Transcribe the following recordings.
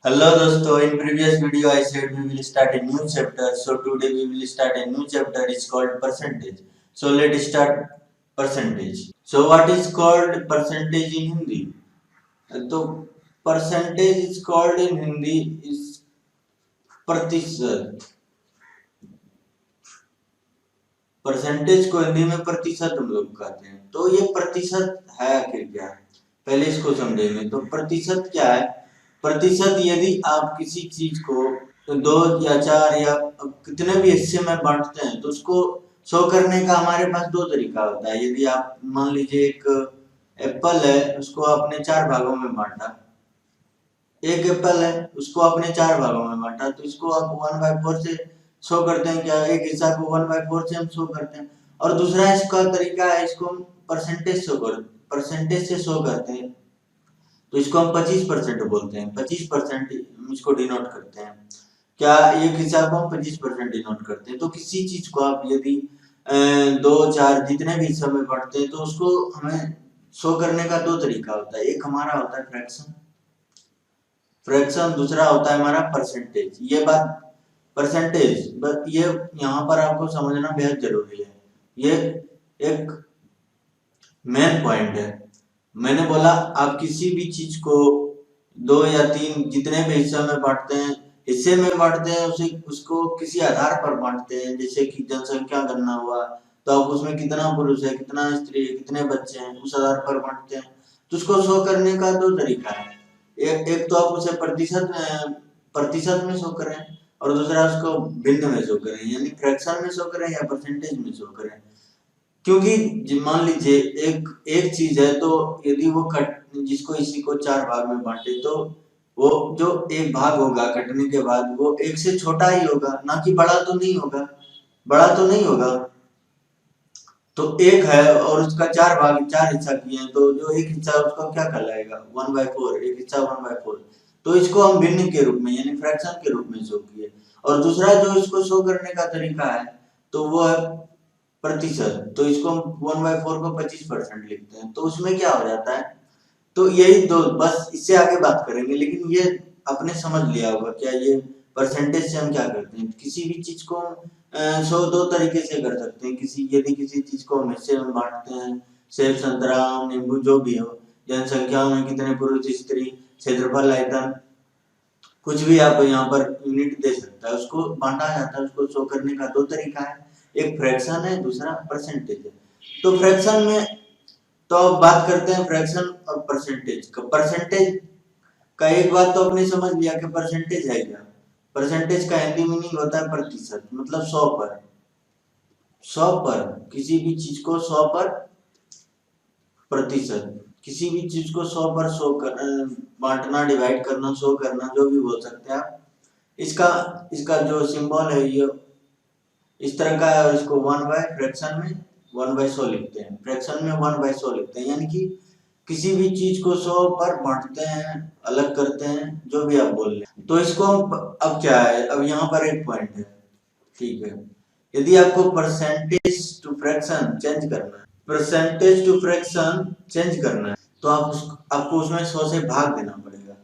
Hello dosto, in previous video I said we will start a new chapter. So today we will start a new chapter. It's called percentage. So let's start percentage. So what is called percentage in Hindi? So percentage is called in Hindi is प्रतिशत. Percentage को हिंदी में प्रतिशत हम लोग कहते हैं. तो ये प्रतिशत है आखिर क्या? पहले इसको समझेंगे. तो प्रतिशत क्या है? प्रतिशत यदि आप किसी चीज को दो या चार या कितने भी हिस्से में बांटते हैं तो उसको शो करने का हमारे पास दो तरीका होता है. यदि आप मान लीजिए एक एप्पल है, उसको आपने चार भागों में बांटा. एक एप्पल है, उसको आपने चार भागों में बांटा, तो इसको आप 1/4 से शो करते हैं. क्या एक हिस्सा को 1/4 से हम शो करते हैं. और दूसरा इसका तरीका है, इसको हम परसेंटेज से शो करते हैं. तो इसको हम 25% बोलते हैं. 25% इसको डिनोट करते हैं. क्या एक हिस्सा को हम 25% डिनोट करते हैं. तो किसी चीज को आप यदि दो चार जितने भी हिस्सों में बांटते हैं तो उसको हमें शो करने का दो तरीका होता है. एक हमारा होता है फ्रैक्शन, दूसरा होता है हमारा परसेंटेज. ये बात परसेंटेज, बट ये यहाँ पर आपको समझना बेहद जरूरी है. ये एक मेन पॉइंट है. मैंने बोला आप किसी भी चीज को दो या तीन जितने भी हिस्से में बांटते हैं, उसे उसको किसी आधार पर बांटते हैं. जैसे कि जनसंख्या गणना हुआ, तो आप उसमें कितना पुरुष है, कितना स्त्री है, कितने बच्चे हैं, उस आधार पर बांटते हैं. तो उसको शो करने का दो तरीका है. एक तो आप उसे प्रतिशत में शो करें, और दूसरा उसको भिन्न में शो करें, यानी फ्रैक्शन में शो करें या परसेंटेज में शो करें. क्योंकि मान लीजिए एक एक चीज है, तो यदि वो कट जिसको इसी को चार भाग में बांटे, तो वो जो एक भाग होगा कटने के बाद वो एक से छोटा ही होगा, ना कि बड़ा तो नहीं होगा. बड़ा तो नहीं होगा. तो एक है और उसका चार हिस्सा किए हैं, तो जो एक हिस्सा उसका क्या कहलाएगा? 1/4. एक हिस्सा 1/4. तो इसको हम भिन्न के रूप में यानी फ्रैक्शन के रूप में शो किए. और दूसरा जो इसको शो करने का तरीका है, तो वो है प्रतिशत. तो इसको हम 1/4 को 25% लिखते हैं. तो उसमें क्या हो जाता है? तो यही दो, बस इससे आगे बात करेंगे. लेकिन ये आपने समझ लिया होगा क्या? ये परसेंटेज से हम क्या करते हैं, किसी भी चीज को सो दो तरीके से कर सकते हैं. यदि किसी चीज को हम हिस्से में बांटते हैं, सेब संतरा आम नींबू जो भी हो, जनसंख्या में कितने पुरुष स्त्री, क्षेत्रफल आयतन, कुछ भी आप यहाँ पर यूनिट दे सकता है, उसको बांटा जाता है. उसको शो करने का दो तरीका है. एक फ्रैक्शन है, दूसरा परसेंटेज है. तो फ्रैक्शन में तो अब बात करते हैं फ्रैक्शन और परसेंटेज का. परसेंटेज का एक बात तो आपने समझ लिया कि परसेंटेज है क्या. परसेंटेज का हिंदी मीनिंग होता है प्रतिशत, मतलब 100 पर किसी भी चीज को 100% किसी भी चीज को 100 पर बांटना, डिवाइड करना, शो करना, जो भी बोल सकते हैं आप. इसका इसका जो सिंबल है ये इस तरह का है. और इसको 1 बाय फ्रैक्शन में 1/100 लिखते हैं. फ्रैक्शन में 1/100 लिखते हैं, यानी कि किसी भी चीज को 100 पर बांटते हैं, अलग करते हैं, जो भी आप बोल रहे हैं. तो इसको अब क्या है, अब यहाँ पर एक पॉइंट है. ठीक है, यदि आपको परसेंटेज टू फ्रैक्शन चेंज करना है, तो आपको उसमें 100 से भाग देना पड़ेगा.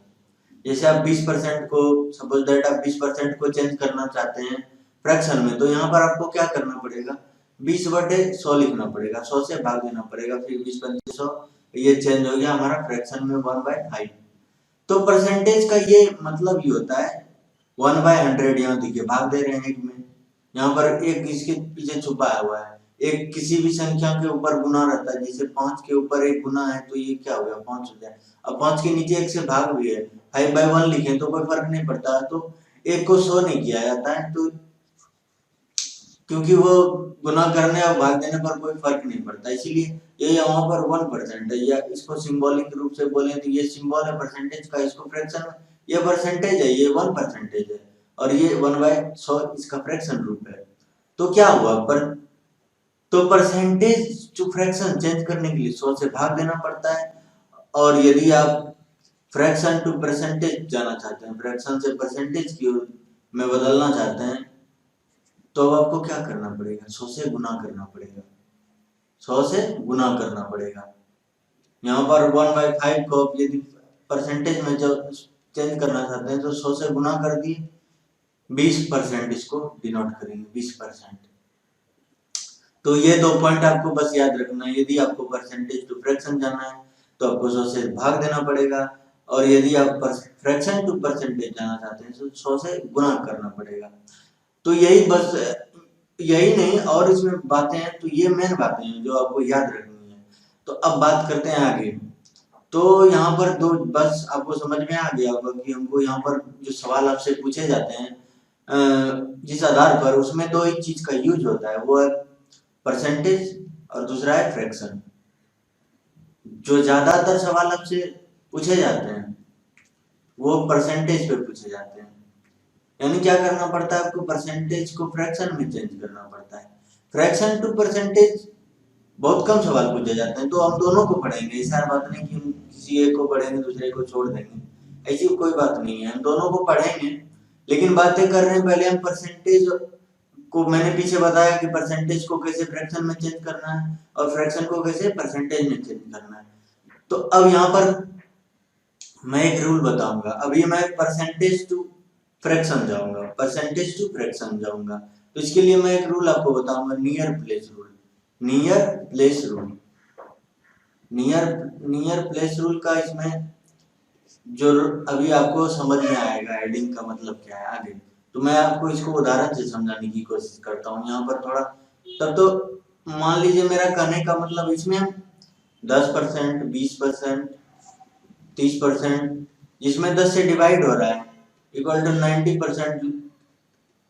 जैसे आप 20% को, सपोज दैट आप 20% को चेंज करना चाहते हैं फ्रैक्शन में, तो यहाँ पर आपको क्या करना पड़ेगा? 20/100 लिखना पड़ेगा, 100 से भाग देना पड़ेगा, फिर 20/100, ये चेंज हो गया हमारा फ्रैक्शन में 1/5. तो परसेंटेज का ये मतलब ही होता है 1/100. यहाँ देखिए भाग दे रहे हैं एक में, यहाँ पर एक इसके पीछे छुपा हुआ है. एक किसी भी संख्या के ऊपर गुना रहता है. जैसे 5 के ऊपर एक गुना है, तो ये क्या हो गया? 5 हो जाए. अब 5 के नीचे एक से भाग भी है, 5/1 लिखे तो कोई फर्क नहीं पड़ता. तो एक को 100 नहीं किया जाता है, तो क्योंकि वो गुना करने और भाग देने पर कोई फर्क नहीं पड़ता. इसीलिए ये यहाँ पर 1% है, या इसको सिंबॉलिक रूप से बोले तो ये सिंबल है परसेंटेज का. इसको फ्रैक्शन, ये परसेंटेज है, ये 1% है, और ये 1/100 इसका फ्रैक्शन रूप है. तो क्या हुआ तो परसेंटेज टू फ्रैक्शन चेंज करने के लिए 100 से भाग देना पड़ता है. और यदि आप फ्रैक्शन टू परसेंटेज जाना चाहते हैं, फ्रैक्शन से परसेंटेज की ओर में बदलना चाहते हैं, तो अब आपको क्या करना पड़ेगा? 100 से गुना करना पड़ेगा. 100 से गुना करना पड़ेगा. यहाँ पर 1/5 को यदि परसेंटेज में जो चेंज करना चाहते हैं तो 100 से गुना कर दिए, 20% इसको डिनोट करेंगे, 20%। तो ये 2 पॉइंट आपको बस याद रखना है। यदि आपको परसेंटेज टू फ्रैक्शन जानना है तो आपको 100 से भाग देना पड़ेगा, और यदि आप फ्रैक्शन टू परसेंटेज जानना चाहते हैं तो 100 से गुना करना पड़ेगा। तो यही बस, यही नहीं और इसमें बातें हैं, तो ये मेन बातें हैं जो आपको याद रखनी है। तो अब बात करते हैं आगे। तो यहाँ पर दो बस आपको समझ में आ गया होगा कि हमको यहाँ पर जो सवाल आपसे पूछे जाते हैं जिस आधार पर, उसमें दो ही चीज का यूज होता है, वो है परसेंटेज और दूसरा है फ्रैक्शन। जो ज्यादातर सवाल आपसे पूछे जाते हैं वो परसेंटेज पे पूछे जाते हैं, यानी क्या करना पड़ता है आपको, परसेंटेज को फ्रैक्शन में चेंज करना पड़ता है। फ्रैक्शन टू परसेंटेज बहुत कम सवाल पूछे जाते हैं, तो हम दोनों को पढ़ेंगे। ऐसा बात नहीं कि हम किसी एक को पढ़ेंगे दूसरे को छोड़ देंगे, ऐसी कोई बात नहीं है, हम दोनों को पढ़ेंगे। लेकिन बातें कर रहे हैं पहले हम परसेंटेज को। मैंने पीछे बताया कि परसेंटेज को कैसे फ्रैक्शन में चेंज करना है और फ्रैक्शन को कैसे परसेंटेज में चेंज करना है। तो अब यहाँ पर मैं एक रूल बताऊंगा। अभी मैं परसेंटेज टू फ्रैक्शन जाऊंगा, परसेंटेज टू फ्रैक्शन जाऊंगा। तो इसके लिए मैं एक रूल आपको बताऊंगा, near place rule. Near place rule, near place rule का इसमें जो अभी आपको समझ में आएगा हेडिंग का मतलब क्या है आगे। तो मैं आपको इसको उदाहरण से समझाने की कोशिश करता हूँ यहाँ पर थोड़ा। तब तो मान लीजिए मेरा कहने का मतलब, इसमें 10%, 20%, 30%, जिसमें 10 से डिवाइड हो रहा है, इक्वल टू 90%,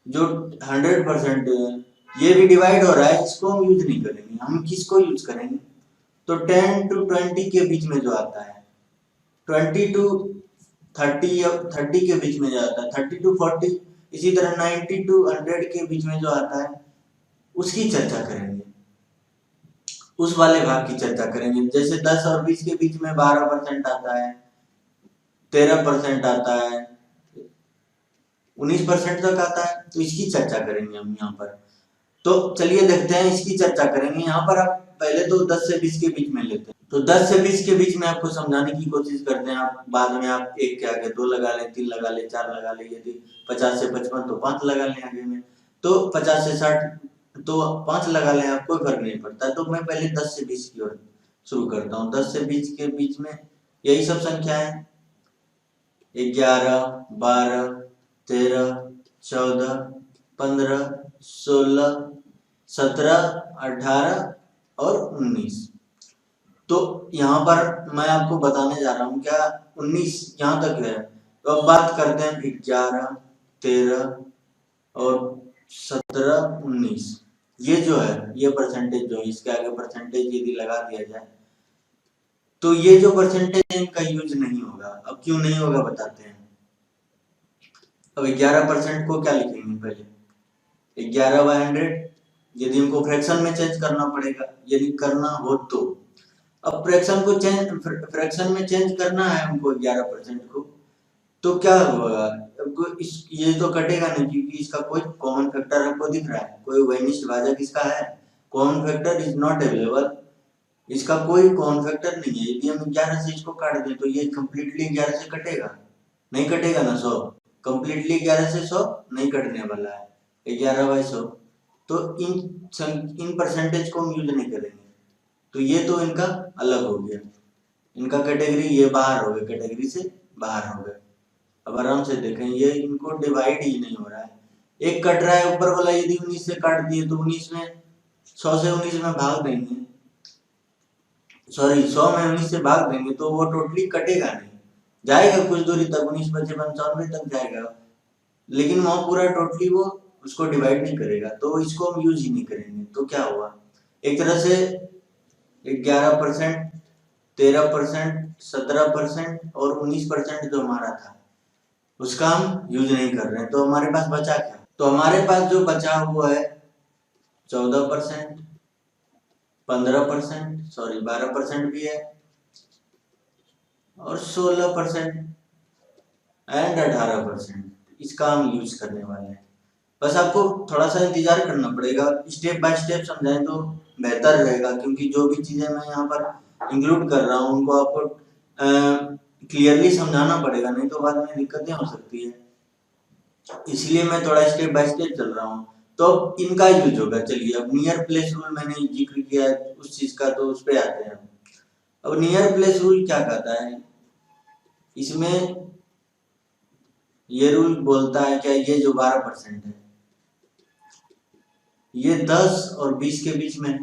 जो 100% ये भी डिवाइड हो रहा है, इसको हम यूज नहीं करेंगे। हम किसको यूज करेंगे, तो 10 to 20 के बीच में जो आता है, 20 to 30 या 30 के बीच में जो आता है, 30 to 40, इसी तरह 90 to 100 के बीच में जो आता है उसकी चर्चा करेंगे, उस वाले भाग की चर्चा करेंगे। जैसे 10 और 20 के बीच में 12% आता है, 13% आता है, 19% तक आता है, तो इसकी चर्चा करेंगे हम यहाँ पर। तो चलिए देखते हैं, इसकी चर्चा करेंगे। यहाँ पर आप पहले तो 10 से 20 के बीच में लेते हैं, तो 10 से 20 के बीच में आपको समझाने की कोशिश करते हैं। आप बाद में आप 1 के आगे 2 लगा लें, 3 लगा लें, 4 लगा लें, यदि 50 से 55 तो 5 लगा लें आगे में, तो 50 से 60 तो 5 लगा लें, आप कोई फर्क नहीं पड़ता। तो मैं पहले 10 से 20 की ओर शुरू करता हूँ। 10 से 20 के बीच में यही सब संख्या है, 11, 12, 13, 14, 15, 16, 17, 18 और 19। तो यहाँ पर मैं आपको बताने जा रहा हूँ क्या 19 यहाँ तक है। तो अब बात करते हैं 11, 13 और 17, 19। ये जो है, ये परसेंटेज जो है, इसके आगे परसेंटेज यदि लगा दिया जाए तो ये जो परसेंटेज है इनका यूज नहीं होगा। अब क्यों नहीं होगा बताते हैं। अब 11% को क्या लिखेंगे, पहले 11/100, यदि हमको फ्रैक्शन में चेंज करना पड़ेगा, यदि करना हो तो। अब फ्रैक्शन में चेंज करना है हमको 11% को, तो क्या होगा, ये तो कटेगा नहीं, क्योंकि इसका कोई कॉमन फैक्टर हमको दिख रहा है, कोई वैनिष्ठ भाजक इसका है, common factor is not available, इसका कोई कॉमन फैक्टर नहीं है। यदि हम 11 से इसको काट दें तो ये कम्प्लीटली 11 से कटेगा, नहीं कटेगा ना 100, कम्प्लीटली 11 से 100 नहीं कटने वाला है, 11/100। तो इन परसेंटेज को हम यूज नहीं करेंगे। तो ये तो इनका अलग हो गया, इनका कैटेगरी ये बाहर हो गए, कैटेगरी से बाहर हो गए। अब आराम से देखें, ये इनको डिवाइड ही नहीं हो रहा है, एक कट रहा है ऊपर वाला। यदि 19 से काट दिए तो 19 में 100 से 19 में भाग देंगे, सॉरी 100 में 19 से भाग देंगे तो वो टोटली कटेगा नहीं, जाएगा कुछ दूरी तक, 19 बचे 95 तक जाएगा, लेकिन वहां पूरा टोटली वो उसको डिवाइड नहीं करेगा, तो इसको हम यूज ही नहीं करेंगे। तो क्या हुआ, एक तरह से 11%, 13%, 17% और 19% जो हमारा था उसका हम यूज नहीं कर रहे हैं। तो हमारे पास बचा क्या, तो हमारे पास जो बचा हुआ है 14%, 15%, सॉरी 12% भी है, और 16% एंड 18%, इसका हम यूज करने वाले हैं। बस आपको थोड़ा सा इंतजार करना पड़ेगा, स्टेप बाय स्टेप समझाएं तो बेहतर रहेगा, क्योंकि जो भी चीजें मैं यहाँ पर इंक्लूड कर रहा हूँ उनको आपको क्लियरली समझाना पड़ेगा, नहीं तो बाद में दिक्कतें हो सकती है। इसलिए मैं थोड़ा स्टेप बाय स्टेप चल रहा हूँ। तो इनका यूज होगा। चलिए अब नियर प्लेस रूल मैंने जिक्र किया है उस चीज का, तो उस पे आते हैं। अब नियर प्लेस रूल क्या कहता है, इसमें ये रूल बोलता है क्या, ये जो 12% है ये 10 और 20 के बीच में है।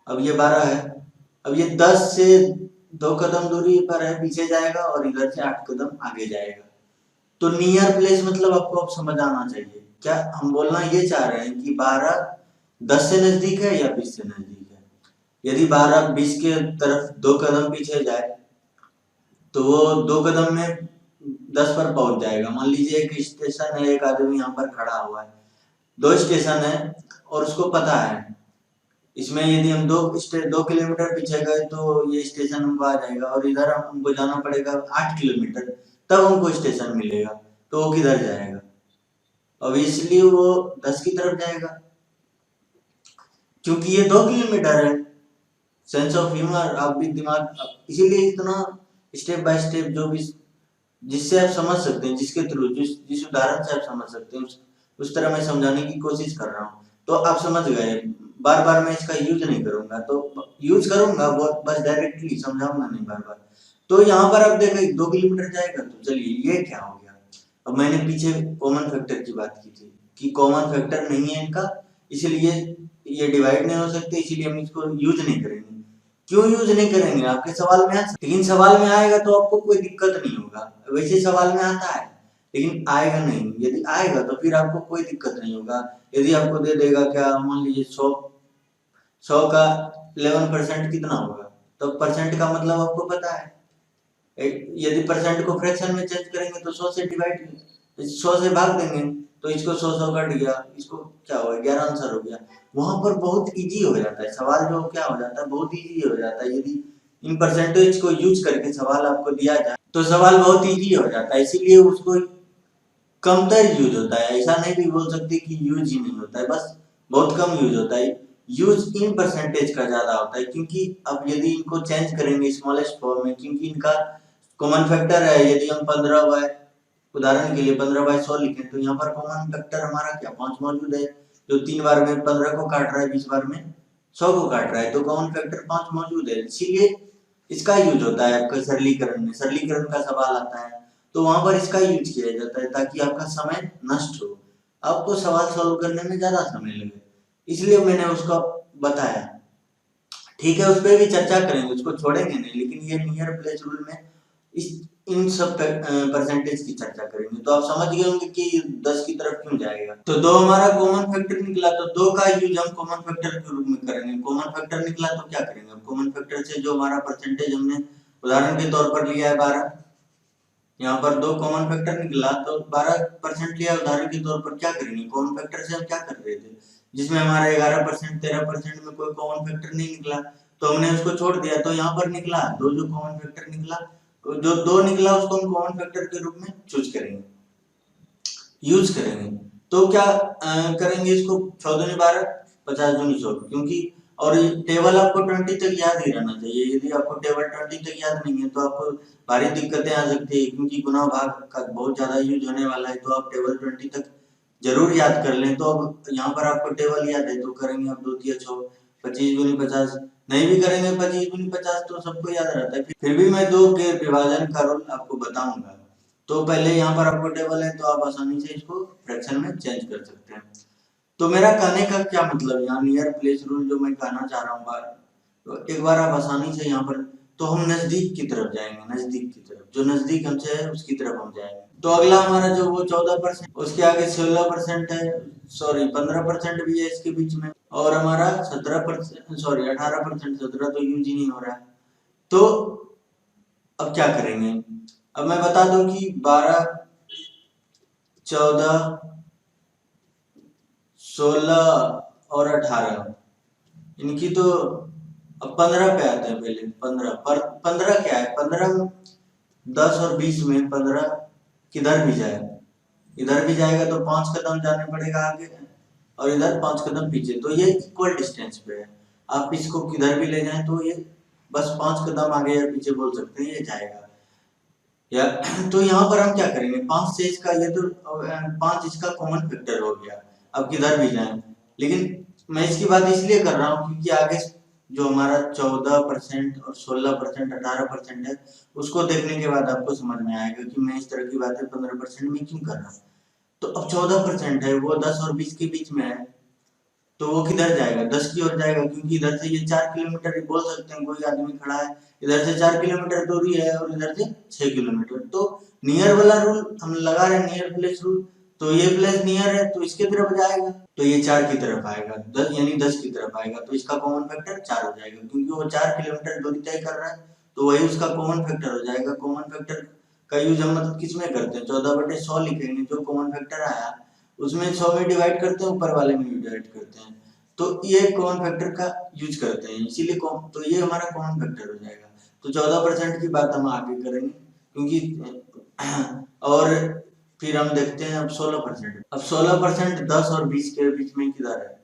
अब ये 12 है, अब ये 10 से 2 कदम दूरी पर है, पीछे जाएगा और इधर से 8 कदम आगे जाएगा। तो नियर प्लेस मतलब आपको अब समझ आना चाहिए, क्या हम बोलना ये चाह रहे हैं कि 12 10 से नजदीक है या 20 से नजदीक है। यदि 12 20 के तरफ 2 कदम पीछे जाए तो वो 2 कदम में 10 पर पहुंच जाएगा। मान लीजिए एक स्टेशन है, एक आदमी यहाँ पर खड़ा हुआ है, 2 स्टेशन है और उसको पता है इसमें यदि हम 2 किलोमीटर पीछे गए तो ये स्टेशन हमको आ जाएगा, और इधर हमको जाना पड़ेगा 8 किलोमीटर तब हमको स्टेशन मिलेगा, तो वो किधर जाएगा, अब इसलिए वो 10 की तरफ जाएगा क्योंकि ये 2 किलोमीटर है। सेंस ऑफ ह्यूमर, आप भी दिमाग, इसीलिए इतना स्टेप बाय स्टेप जो भी जिससे आप समझ सकते हैं, जिसके थ्रू जिस उदाहरण से आप समझ सकते हैं उस तरह मैं समझाने की कोशिश कर रहा हूँ। तो आप समझ गए, बार बार मैं इसका यूज नहीं करूंगा, तो यूज करूंगा वो बस डायरेक्टली समझाऊंगा नहीं बार बार। तो यहाँ पर आप देखें 2 किलोमीटर जाएगा, तो चलिए ये क्या हो गया। अब मैंने पीछे कॉमन फैक्टर की बात की थी कि कॉमन फैक्टर नहीं है इनका, इसलिए ये डिवाइड नहीं हो सकते, इसीलिए हम इसको यूज नहीं करेंगे। क्यों यूज नहीं करेंगे, आपके सवाल में लेकिन सवाल में आएगा तो आपको कोई दिक्कत नहीं होगा। वैसे सवाल में आता है लेकिन आएगा नहीं, यदि आएगा तो फिर आपको कोई दिक्कत नहीं होगा। यदि आपको दे देगा क्या, मान लीजिए 100 का 11% कितना होगा, तो परसेंट का मतलब आपको पता है। यदि परसेंट को फ्रैक्शन में चेंज करेंगे तो 100 से डिवाइड 100 से भाग देंगे, तो इसको 100 कट गया, इसको क्या हो गया 11 आंसर हो गया। वहां पर बहुत इजी हो जाता है सवाल, जो क्या हो जाता है बहुत इजी हो जाता है। यदि इन परसेंटेज को यूज करके सवाल आपको दिया जाए तो सवाल बहुत इजी हो जाता है, इसीलिए उसको कमतर यूज होता है। ऐसा नहीं भी बोल सकते कि यूज ही नहीं होता है, बस बहुत कम यूज होता है। यूज इन परसेंटेज का ज्यादा होता है, क्योंकि अब यदि इनको चेंज करेंगे स्मॉलेस्ट फॉर्म में, क्योंकि इनका कॉमन फैक्टर है। यदि हम 15 बाय उदाहरण के लिए 15 बाय 100 लिखें तो यहाँ पर कॉमन फैक्टर हमारा क्या 5 मौजूद है, जो 3 बार में 15 को काट रहा है, 20 बार में 100 को काट रहा है, तो कॉमन फैक्टर 5 मौजूद है। इसीलिए इसका यूज होता है आपका सरलीकरण में, सरलीकरण का सवाल आता है तो वहां पर इसका यूज किया जाता है ताकि आपका समय नष्ट हो, आपको सवाल सॉल्व करने में ज्यादा समय लगे, इसलिए मैंने उसको बताया। ठीक है, उस पर भी चर्चा करेंगे, उसको छोड़ेंगे नहीं, लेकिन ये नियर प्लेस रूल में इस इन सब परसेंटेज की चर्चा करेंगे। तो आप समझ गए होंगे कि 10 की तरफ क्यों जाएगा। तो 2 हमारा कॉमन फैक्टर निकला, तो 2 का यूज हम कॉमन फैक्टर के रूप में करेंगे। कॉमन फैक्टर निकला तो क्या करेंगे, कॉमन फैक्टर से जो हमारा परसेंटेज हमने उदाहरण के तौर पर लिया है 12, यहाँ पर 2 कॉमन फैक्टर निकला तो 12% लिया उदाहरण के तौर पर, क्या करेंगे कॉमन फैक्टर से हम क्या कर रहे थे, जिसमें हमारा 11% 13% में कोई कॉमन फैक्टर नहीं निकला तो हमने उसको छोड़ दिया। तो यहाँ पर निकला 2 जो कॉमन फैक्टर निकला, जो 2 निकला उसको हम कॉमन फैक्टर के रूप में चूज करेंगे, यूज करेंगे। तो क्या करेंगे इसको 14 दूनी 12 50 दूनी 100, क्योंकि और ये टेबल आपको 20 तक याद ही रहना चाहिए। यदि आपको टेबल 20 तक याद नहीं है तो आपको भारी दिक्कतें आ सकती है, क्योंकि गुणा भाग का बहुत ज्यादा यूज होने वाला है। तो आप टेबल 20 तक जरूर याद कर लें। तो अब यहाँ पर आपको टेबल याद है तो करेंगे आप 2 तिया 6 25 दूनी 50, नहीं भी करेंगे 25 दूनी 50 तो सबको याद रहता है। फिर भी मैं 2 के विभाजन का रूल आपको बताऊंगा। तो पहले यहाँ पर आपको टेबल है तो आप आसानी से इसको फ्रैक्शन में चेंज कर सकते हैं। तो मेरा कहने का क्या मतलब, यहाँ नियर प्लेस रूल जो मैं कहना चाह रहा हूँ तो एक बार आप आसानी से यहाँ पर, तो हम नजदीक की तरफ जाएंगे, नजदीक की तरफ, जो नजदीक हमसे है उसकी तरफ हम जाएंगे। तो अगला हमारा जो वो 14%, उसके आगे 16% है, सॉरी 15% भी है इसके बीच में, और हमारा 17% सॉरी 18%, 17 तो यूज ही नहीं हो रहा है। तो अब क्या करेंगे, अब मैं बता दूं कि 12 14 16 और 18 इनकी तो, अब 15 पे आते हैं। पहले 15 पर 15 क्या है, 15 10 और 20 में 15 किधर भी जाए, इधर भी जाएगा तो 5 कदम जाने पड़ेगा आगे, और इधर 5 कदम पीछे, तो ये इक्वल डिस्टेंस पे है। आप इसको किधर भी ले जाएं तो ये बस 5 कदम आगे या पीछे बोल सकते हैं, ये जाएगा। या तो यहाँ पर हम क्या करेंगे, 5 से इसका ये तो 5 इसका कॉमन फैक्टर हो गया, अब किधर भी जाए। लेकिन मैं इसकी बात इसलिए कर रहा हूँ क्योंकि आगे जो हमारा 14% और 16%, 18% है, उसको देखने के बाद आपको समझ में आएगा कि मैं इस तरह की बातें 15% में क्यों कर रहा हूँ। तो अब 14% है, वो 10 और 20 के बीच में है, तो वो किधर जाएगा, 10 की ओर जाएगा, क्योंकि इधर से ये 4 किलोमीटर ही बोल सकते हैं, कोई आदमी खड़ा है, इधर से 4 किलोमीटर दूरी है और इधर से 6 किलोमीटर, तो नियर वाला रूल हम लगा रहे हैं, नियर प्लेस रूल, तो ये प्लेस नियर है तो इसके तरफ जाएगा, तो ये 4 की तरफ आएगा, 10 यानी 10 की तरफ आएगा, तो इसका कॉमन फैक्टर 4 हो जाएगा, क्योंकि वो 4 किलोमीटर दूरी तय कर रहा है, तो वही उसका कॉमन फैक्टर हो जाएगा। कॉमन फैक्टर का यूज हम मतलब किस में करते हैं, 14/100 लिखेंगे, जो कॉमन फैक्टर आया उसमें 100 में डिवाइड करते हैं, ऊपर वाले में डिवाइड करते हैं, तो ये कॉमन फैक्टर का यूज करते हैं, इसीलिए तो ये हमारा कॉमन फैक्टर हो जाएगा। तो 14% की बात हम आगे करेंगे, क्योंकि और फिर हम देखते हैं अब 16%। अब 16% 10 और 20 के बीच में किधर है,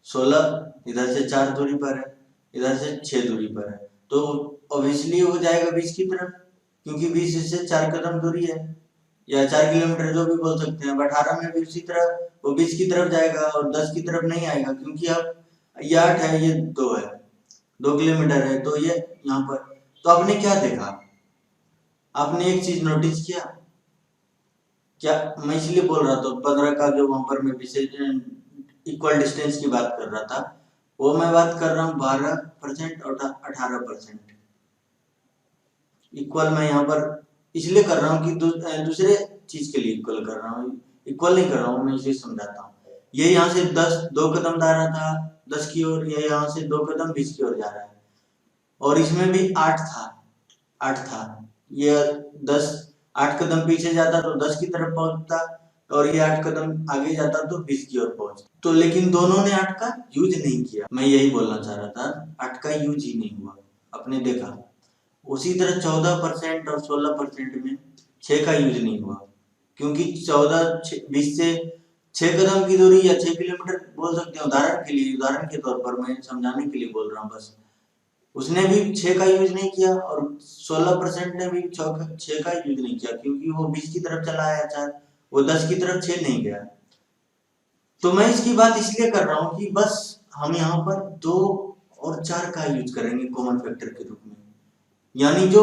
16 इधर से 4 दूरी पर है, इधर से 6 दूरी पर है, तो ऑब्वियसली हो जाएगा 20 की तरफ, क्योंकि 20 से 4 कदम दूरी है, या 4 किलोमीटर जो भी बोल सकते हैं। 18 में भी उसी तरह वो 20 की तरफ जाएगा और 10 की तरफ नहीं आएगा, क्योंकि अब ये 8 है, ये 2 है, 2 किलोमीटर है, तो ये यहाँ पर। तो आपने क्या देखा, आपने एक चीज नोटिस किया क्या, मैं इसलिए बोल रहा था 15 का जो वहां पर मैं विशेष इक्वल डिस्टेंस की बात कर रहा था, वो मैं बात कर रहा हूँ 12% और 18%। इक्वल मैं यहाँ पर इसलिए कर रहा हूँ कि दूसरे चीज के लिए इक्वल कर रहा हूँ, इक्वल नहीं कर रहा हूँ, मैं इसे समझाता हूँ। ये यहाँ से 2 कदम जा रहा था 10 की ओर, ये यहाँ से 2 कदम 20 की ओर जा रहा है, और इसमें भी 8 था, ये 8 कदम पीछे जाता तो 10 की तरफ पहुंचता, और ये 8 कदम आगे जाता तो 20 की ओर पहुंचता, तो लेकिन दोनों ने 8 का यूज नहीं किया, मैं यही बोलना चाह रहा था, 8 का यूज ही नहीं हुआ, आपने देखा। उसी तरह 14% और 16% में 6 का यूज नहीं हुआ, क्योंकि 20 से 6 कदम की दूरी या 6 किलोमीटर बोल सकते हैं, उदाहरण के तौर पर मैं समझाने के लिए बोल रहा हूँ बस, उसने भी 6 का यूज नहीं किया, और 16% ने भी 6 का यूज नहीं किया, क्योंकि वो 20 की तरफ चला आया 4, वो 10 की तरफ 6 नहीं गया। तो मैं इसकी बात इसलिए कर रहा हूँ कि बस हम यहाँ पर 2 और 4 का यूज करेंगे कॉमन फैक्टर के रूप में, यानी जो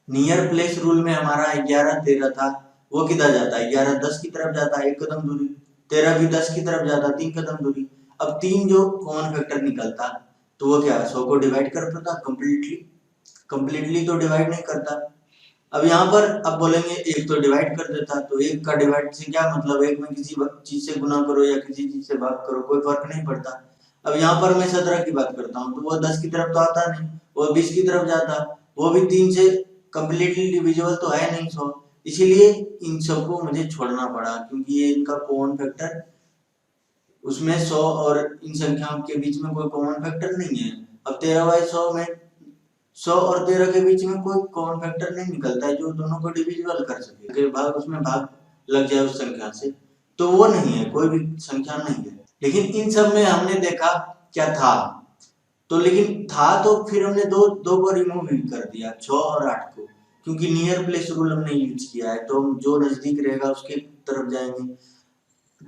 नियर प्लेस रूल में हमारा 11-13 था, वो किधर जाता है, 11-10 की तरफ जाता है, 1 कदम दूरी, 13 भी 10 की तरफ जाता है, 3 कदम दूरी। अब 3 जो कॉमन फैक्टर निकलता, तो वो क्या 100 को डिवाइड कर पाता कंप्लीटली तो डिवाइड नहीं करता। अब यहाँ पर अब बोलेंगे एक तो डिवाइड कर देता, तो एक का डिवाइड से क्या मतलब, एक में किसी चीज से गुना करो या किसी चीज से भाग करो, कोई फर्क नहीं पड़ता। अब यहाँ पर मैं 17 की बात करता हूँ, तो वो 10 की तरफ तो आता नहीं, वो 20 की तरफ जाता, वो भी 3 से कम्प्लीटली डिविजिबल तो है नहीं 100, इसीलिए इन सबको मुझे छोड़ना पड़ा, क्योंकि ये इनका कॉमन फैक्टर उसमें 100 और इन संख्याओं के बीच में कोई कॉमन फैक्टर नहीं है। अब 13/100 में 100 और 13 के बीच में कोई कॉमन फैक्टर नहीं निकलता है जो दोनों को डिविजिबल कर सके, के भाग उसमें भाग लग जाए उस संख्या से, तो वो नहीं है, कोई भी संख्या नहीं है। लेकिन इन सब में हमने देखा क्या था, तो लेकिन था तो फिर हमने दो दो को रिमूव भी कर दिया, 6 और 8 को, क्योंकि नियर प्लेस रूल हमने यूज किया है, तो हम जो नजदीक रहेगा उसके तरफ जाएंगे,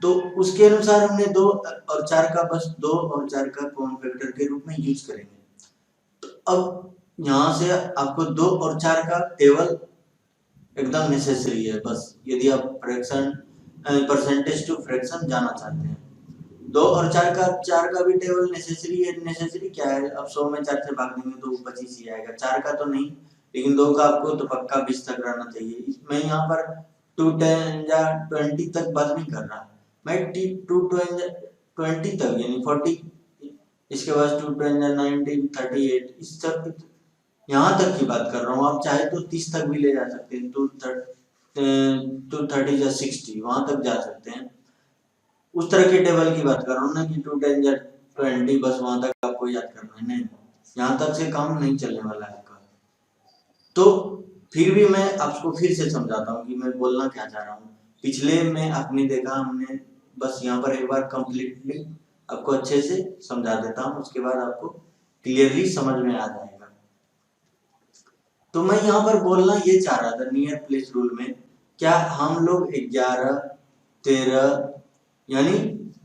तो उसके अनुसार हमने 2 और 4 का बस 2 और 4 का कॉमन फैक्टर के रूप में यूज करेंगे। तो अब यहाँ से आपको 2 और 4 का टेबल एकदम नेसेसरी है, बस यदि आप फ्रैक्शन परसेंटेज टू फ्रैक्शन जाना चाहते हैं। 2 और 4 का भी टेबल नेसेसरी है, नेसेसरी क्या है, अब 100 में 4 से भाग देंगे तो 25 ही आएगा, 4 का तो नहीं, लेकिन 2 का आपको तो पक्का 20 तक रहना चाहिए। मैं यहाँ पर 2 10 या 20 तक बात नहीं कर रहा, मैं 2 20 तक यानी 40, इसके बाद 2 10 या 19 38 इस तक, यहाँ तक की बात कर रहा हूँ। आप चाहे तो 30 तक भी ले जा सकते हैं, 230 या 60 वहां तक जा सकते हैं, उस तरह के टेबल की बात कर रहा हूँ ना कि 2 10 या 20 बस वहां तक आपको याद करना है, नहीं, यहाँ तक से काम नहीं चलने वाला है आपका। तो फिर भी मैं आपको फिर से समझाता हूँ कि मैं बोलना क्या चाह रहा हूँ। पिछले में आपने देखा, हमने बस यहाँ पर एक बार कंप्लीटली आपको अच्छे से समझा देता हूँ, उसके बाद आपको क्लियरली समझ में आ जाएगा। तो मैं यहाँ पर बोलना ये चाह रहा था नियर प्लेस रूल में, क्या हम लोग 11, 13 यानी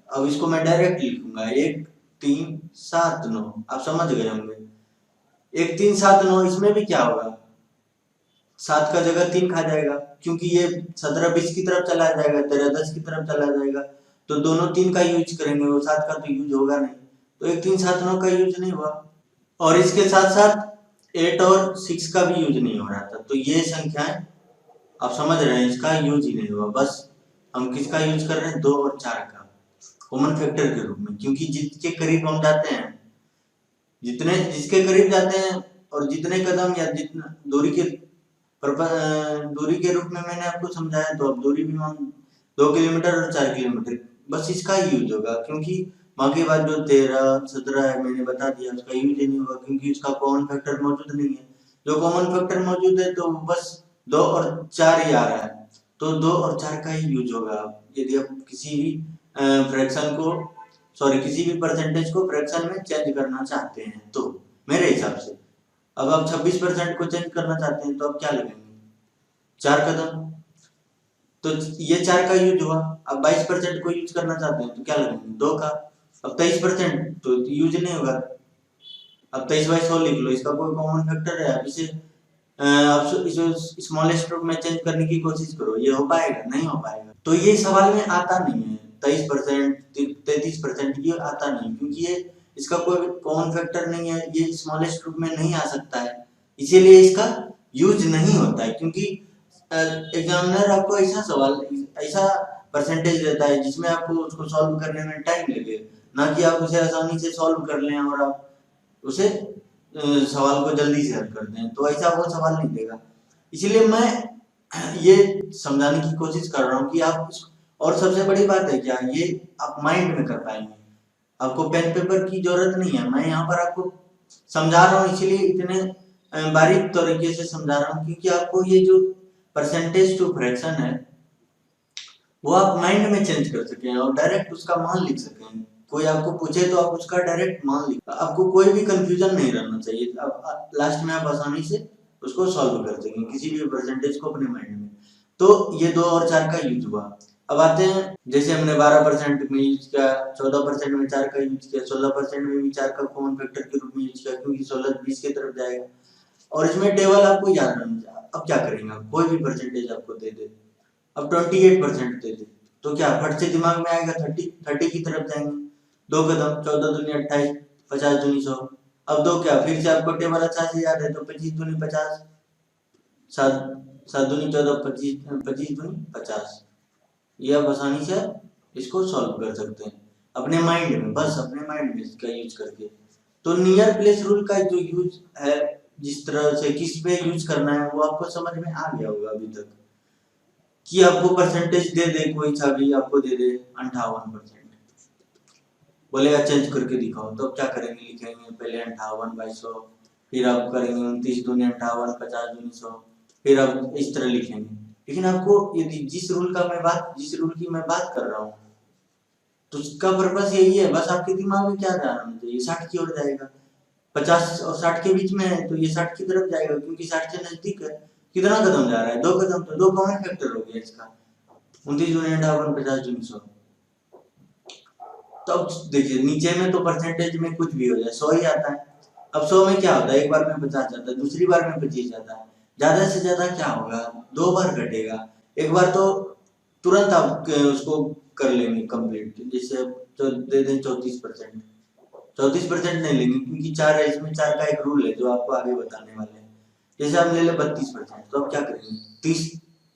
अब इसको मैं डायरेक्ट लिखूंगा 1, 3, 7, 9, आप समझ गए होंगे। 1, 3, 7, 9 इसमें भी क्या होगा, 7 का जगह 3 खा जाएगा, क्योंकि ये 17, 20 की तरफ चला जाएगा, 13, 10 की तरफ चला जाएगा, तो दोनों 3 का यूज करेंगे, वो 7 का तो यूज होगा नहीं, तो 1, 3, 7, 9 का यूज नहीं हुआ। और इसके साथ साथ 8 और 6 का भी यूज नहीं हो रहा था, तो ये संख्याएं आप समझ रहे हैं, इसका यूज ही नहीं हुआ। बस हम किसका यूज कर रहे हैं, 2 और 4 का कॉमन फैक्टर के रूप में, क्योंकि जिसके करीब हम जाते हैं, जितने जिसके करीब जाते हैं और जितने कदम या जितना दूरी के रूप में मैंने आपको समझाया, तो अब दूरी भी हम 2 किलोमीटर और 4 किलोमीटर, बस इसका ही यूज होगा, क्योंकि बाकी बात जो 13, 17 है मैंने बता दिया, उसका यूज ही नहीं होगा, क्योंकि उसका कॉमन फैक्टर मौजूद नहीं है। जो कॉमन फैक्टर मौजूद है तो बस 2 और 4 ही आ रहा है, तो 2 और 4 का ही यूज होगा। यदि आप किसी भी फ्रैक्शन को, सॉरी किसी भी परसेंटेज को फ्रैक्शन में चेंज करना चाहते हैं, तो मेरे हिसाब से अब आप 26% को चेंज करना चाहते हैं, तो अब क्या लगेंगे, 4 कदम, तो ये 4 का यूज हुआ। अब 22% को यूज करना चाहते हैं तो क्या लगेंगे, 2 का। अब 23% तो यूज नहीं होगा, अब 23 बाई 100 लिख लो, इसका कोई कॉमन फैक्टर है, अब इसे आप इसे स्मॉलेस्ट रूप में चेंज करने की कोशिश करो, ये हो पाएगा, नहीं हो पाएगा। तो ये सवाल में आता नहीं है, 23%, 33% ये आता नहीं, क्योंकि ये इसका कोई कॉमन फैक्टर नहीं है, ये स्मॉलेस्ट रूप में नहीं आ सकता है, इसीलिए इसका यूज नहीं होता है। क्योंकि एग्जामिनर आपको ऐसा सवाल, ऐसा परसेंटेज देता है जिसमें आपको उसको सॉल्व करने में टाइम लगे, ना कि आप उसे आसानी से सॉल्व कर लें और आप उसे सवाल को जल्दी से हल कर दें, तो ऐसा वो सवाल नहीं देगा। इसलिए मैं ये समझाने की कोशिश कर रहा हूँ कि आप, और सबसे बड़ी बात है क्या, ये आप माइंड में कर पाएंगे, आपको पेन पेपर की जरूरत नहीं है। मैं यहाँ पर आपको समझा रहा हूँ, इसीलिए इतने बारीक तरीके से समझा रहा हूँ, क्योंकि आपको ये जो परसेंटेज टू फ्रैक्शन है वो आप माइंड में चेंज कर सकें और डायरेक्ट उसका मान लिख सकें। कोई आपको पूछे तो आप उसका डायरेक्ट मान लिख, आपको कोई भी कंफ्यूजन नहीं रहना चाहिए, अब लास्ट में आप आसानी से उसको सॉल्व कर सकें किसी भी परसेंटेज को अपने माइंड में। तो ये 2 और 4 का यूज हुआ। अब आते हैं, जैसे हमने 12% में यूज किया, 14% में 4 का यूज किया, 16% में भी 4 का कॉमन फैक्टर के रूप में यूज किया, क्योंकि 16 20 की तरफ जाएगा, और इसमें टेबल आपको याद रहना चाहिए। अब क्या करेंगे, कोई भी परसेंटेज आपको दे दे, अब 28% दे दे, तो क्या फट से दिमाग में आएगा, 30 की तरफ जाएंगे, 2 कदम, 14 दूनी 28, 50 दूनी 100। अब 2 क्या, फिर से आपको टेबल अच्छा से याद है, तो 25 दूनी 50, 7 दूनी 14, 25 दूनी 50, ये आप आसानी से इसको सॉल्व कर सकते हैं अपने माइंड में, बस अपने माइंड में इसका यूज करके। तो नियर प्लेस रूल का जो यूज है, जिस तरह से किस पे यूज करना है, वो आपको समझ में आ गया होगा अभी तक, कि आपको परसेंटेज दे दे, कोई सा भी आपको दे दे 58%, बोलेगा चेंज करके दिखाओ, तो अब क्या करेंगे, लिखेंगे पहले 58/100, फिर आप करेंगे 29 दूनी 58, 50 दूनी 100, फिर आप इस तरह लिखेंगे। लेकिन आपको यदि जिस रूल की मैं बात कर रहा हूँ, तो उसका पर्पस यही है, बस आपके दिमाग में क्या जा रहा है, ये 60 की ओर जाएगा, 50 और 60 के बीच में है, तो ये 60 की तरफ जाएगा, क्योंकि 60 से नजदीक है। कितना कदम जा रहा है, 2 कदम, तो 2 कॉमन फैक्टर हो गया इसका, 29 दूनी 58, 50 दूनी 100। तो अब देखिए नीचे में तो परसेंटेज में कुछ भी हो जाए 100 ही आता है। अब 100 में क्या होता है, एक बार में 50 जाता है, दूसरी बार में 25 जाता है, ज्यादा से ज्यादा क्या होगा, 2 बार घटेगा, एक बार तो तुरंत आप उसको कर लेंगे कंप्लीट, जैसे तो दे दें 34%, 34% नहीं लेंगे, क्योंकि 4 है इसमें, 4 का एक रूल है जो आपको आगे बताने वाले हैं। जैसे आप ले ले 32%, तो आप क्या करेंगे,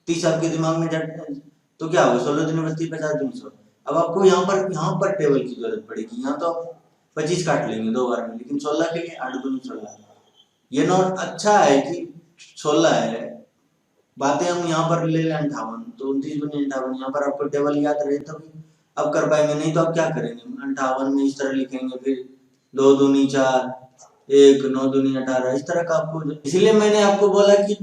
30 आपके दिमाग में जट, तो क्या होगा, 16 दूनी 32, 50 दूनी 100। अब आपको यहाँ पर टेबल की जरूरत पड़ेगी, यहाँ तो आप 25 काट लेंगे 2 बार में, लेकिन 16 के लिए 8 दूनी 16। ये नोट अच्छा है कि 16 है, बातें हम यहाँ पर ले लें 58, तो 29 दूनी 58, यहाँ पर आपको टेबल याद रहे तभी अब कर पाएंगे, नहीं तो आप क्या करेंगे, 58 में इस तरह लिखेंगे, फिर 2 दूनी 4, 1, 9 दूनी 18, इस तरह का आपको, इसलिए मैंने आपको बोला कि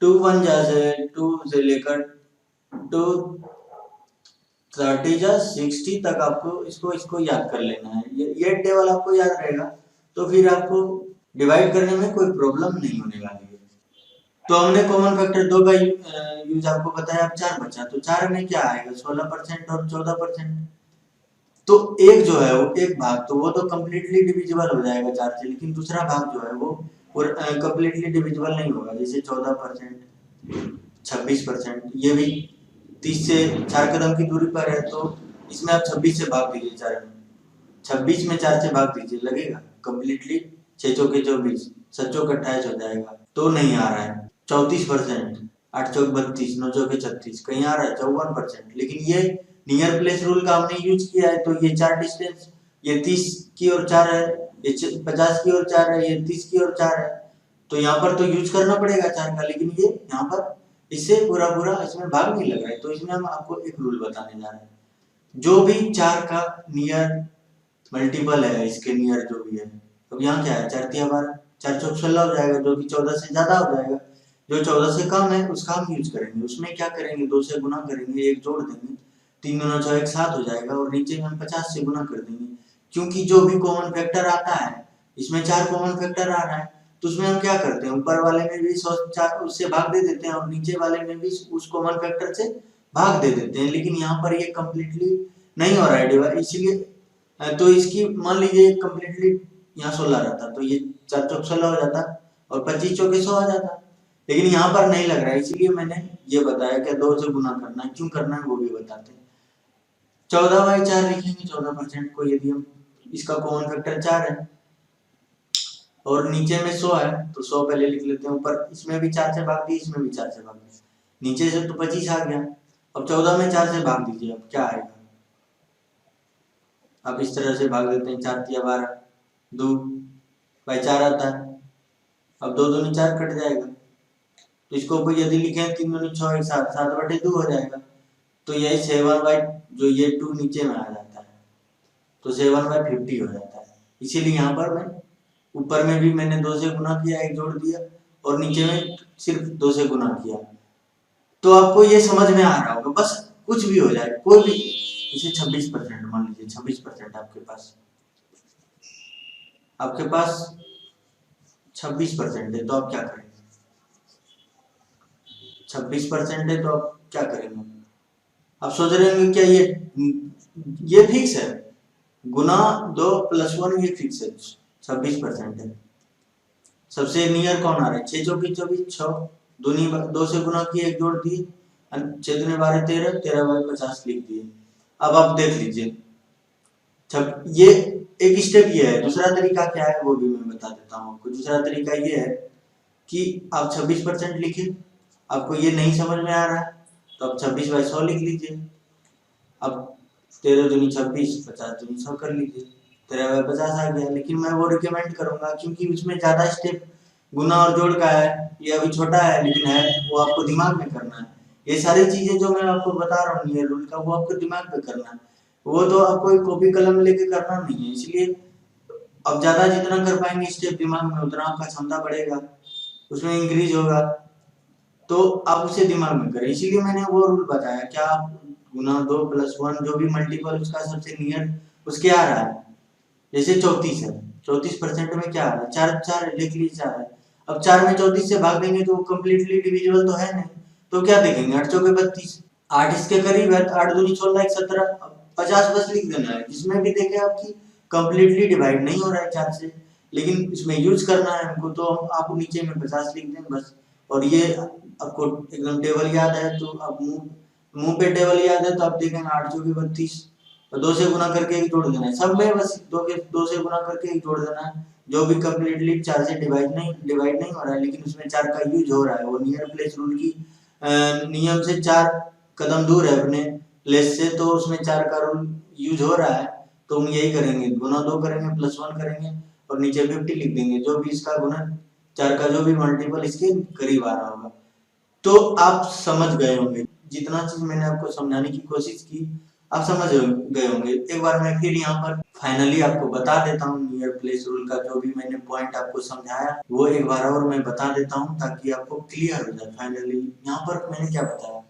2 1 जैसे 2 से लेकर 2 30 या 60 तक आपको इसको याद कर लेना है, ये टेबल आपको याद रहेगा, तो फिर आपको डिवाइड करने में कोई प्रॉब्लम नहीं होने वाली है। तो हमने कॉमन फैक्टर 2 का यूज आपको बताया, अब 4 बचा, तो 4 में क्या आएगा 16% और 14%। तो एक जो है वो एक भाग तो वो तो कम्प्लीटली डिविजिबल हो जाएगा 4 से, लेकिन दूसरा भाग जो है वो कम्प्लीटली डिविजिबल नहीं होगा। जैसे 14%, 26%, ये भी 30 से 4 कदम की दूरी पर है, तो इसमें आप 26 से भाग दीजिए 4 में, 26 में 4 से भाग दीजिए, लगेगा कम्प्लीटली। 6 चौके 24, 7 चौक 28 हो जाएगा, तो नहीं आ रहा है। 34%, 8 चौक 32, 9 चौके 36, कहीं आ रहा है 54%। लेकिन ये नियर प्लेस रूल का हमने यूज किया है, तो ये 4 डिस्टेंस, ये 30 की ओर 4 है, ये 50 की ओर 4 है, ये 30 की ओर 4 है, तो यहाँ पर तो यूज करना पड़ेगा 4 का, लेकिन ये यहाँ पर इससे पूरा पूरा इसमें भाग नहीं लग रहा है। तो इसमें हम आपको एक रूल बताने जा रहे हैं, जो भी 4 का नियर मल्टीपल है, इसके नियर जो भी है, अब यहाँ क्या है 4 तिया 12, 4 चौक 16 हो जाएगा, जो कि 14 से ज्यादा हो जाएगा। जो 14 से कम है उसका हम यूज करेंगे, उसमें क्या करेंगे 2 से गुना करेंगे, 1 जोड़ देंगे, 3 दूना 6 1 7 हो जाएगा, और नीचे में हम 50 से गुना कर देंगे। क्योंकि जो भी कॉमन फैक्टर आता है, इसमें 4 कॉमन फैक्टर आ रहा है, तो उसमें हम क्या करते हैं, ऊपर वाले में भी 4 उससे भाग दे देते हैं, और नीचे वाले में भी उस कॉमन फैक्टर से भाग दे देते हैं। लेकिन यहाँ पर ये कम्प्लीटली नहीं हो रहा है डिवाइड, इसीलिए तो इसकी मान लीजिए कम्प्लीटली यहाँ 16 रहता, तो ये 4 चौक 16 हो जाता, और 25 चौके 100 आ जाता। लेकिन यहाँ पर नहीं लग रहा है, इसीलिए मैंने ये बताया कि 2 से गुना करना है, क्यों करना है वो भी बताते हैं। 14/4 लिखेंगे 14% को, यदि हम इसका कॉमन फैक्टर 4 है और नीचे में 100 है, तो 100 पहले लिख लेते हैं, ऊपर इसमें भी 4 से भाग दी, इसमें भी 4 से भाग दी, नीचे से तो 25 आ गया। अब 14 में 4 से भाग दीजिए, अब क्या आएगा, अब इस तरह से भाग देते हैं, 4 तिया 12, 2/4 आता है। अब 2 दूनी 4 कट जाएगा, तो इसको यदि लिखें 3 दूनी 6 1 7, 7/2 हो जाएगा। तो यही 7 बाई, जो ये 2 नीचे में आ जाता है, तो 7/50 हो जाता है। इसीलिए यहाँ पर मैं ऊपर में भी मैंने 2 से गुना किया, 1 जोड़ दिया, और नीचे में सिर्फ 2 से गुना किया। तो आपको ये समझ में आ रहा होगा, बस कुछ भी हो जाए, कोई भी, इसे 26% मान लीजिए, 26% आपके पास 26% है, तो आप क्या करेंगे, 26% है, तो आप क्या करेंगे, आप सोच रहे होंगे क्या ये फिक्स है, गुना 2 + 1 ये फिक्स है, 26% है। सबसे नियर कौन आ रहा है, 6 चौकी 24, 6 दूनी 2 से गुना किए, 1 जोड़ दिए, 6 दूनी 12 13, 13/50 लिख दिए। अब आप देख लीजिए, ये एक स्टेप ये है। दूसरा तरीका क्या है वो भी मैं बता देता हूँ आपको। दूसरा तरीका ये है कि आप 26% लिखिए, आपको ये नहीं समझ में आ रहा है तो आप 26/100 लिख लीजिए। अब 13 दूनी 26, 50 दूनी 100 कर लीजिए, 13/50 आ गया। लेकिन मैं वो रिकमेंड करूंगा क्योंकि उसमें ज्यादा स्टेप गुना और जोड़ का है, ये अभी छोटा है लेकिन है, वो आपको दिमाग में करना है। ये सारी चीजें जो मैं आपको बता रहा हूँ ये रूल का, वो आपको दिमाग में करना है, वो तो आपको एक कॉपी कलम लेके करना नहीं है। इसलिए अब ज्यादा जितना कर पाएंगे स्टेप दिमाग में, उतना आपका क्षमता बढ़ेगा, उसमें इंक्रीज होगा, तो आप उसे दिमाग में करें। इसीलिए मैंने वो रूल बताया, क्या आप गुना 2 + 1 जो भी मल्टीपल उसका सबसे नियर उसके आ रहा है, जैसे 34 है, 34% में क्या आ रहा है, 4 4 लिख लीजिए 4 है। अब 4 में 34 से भाग देंगे तो कम्प्लीटली डिविजिबल तो है नहीं, तो क्या देखेंगे 8 चौके 32, 8 इसके करीब है, 8 दूनी 16 1 17, 50 बस लिख देना है। जिसमें भी देखे आपकी कम्प्लीटली डिवाइड नहीं हो रहा है 4 से, लेकिन इसमें यूज करना है हमको, तो हम आप नीचे में 50 लिख दें बस। और ये आपको एकदम टेबल याद है तो आप मुंह पे टेबल याद है तो आप देखेंगे 8 चौके 32, तो 2 से गुना करके 1 जोड़ देना है, सब में बस 2 से गुना करके 1 जोड़ देना है। जो भी कम्प्लीटली 4 से डिवाइड नहीं हो रहा है लेकिन उसमें 4 का यूज हो रहा है, वो नियर प्लेस रूल की नियम से 4 कदम दूर है अपने प्लेस से, तो उसमें 4 का रूल यूज हो रहा है। तो हम यही करेंगे, गुना 2 करेंगे +1 करेंगे और नीचे 50 लिख देंगे, जो भी इसका गुना 4 का जो भी मल्टीपल इसके करीब आ रहा होगा। तो आप समझ गए होंगे, जितना चीज मैंने आपको समझाने की कोशिश की आप समझ गए होंगे। एक बार मैं फिर यहाँ पर फाइनली आपको बता देता हूँ नियर प्लेस रूल का जो भी मैंने पॉइंट आपको समझाया वो एक बार और मैं बता देता हूँ ताकि आपको क्लियर हो जाए। फाइनली यहाँ पर मैंने क्या बताया,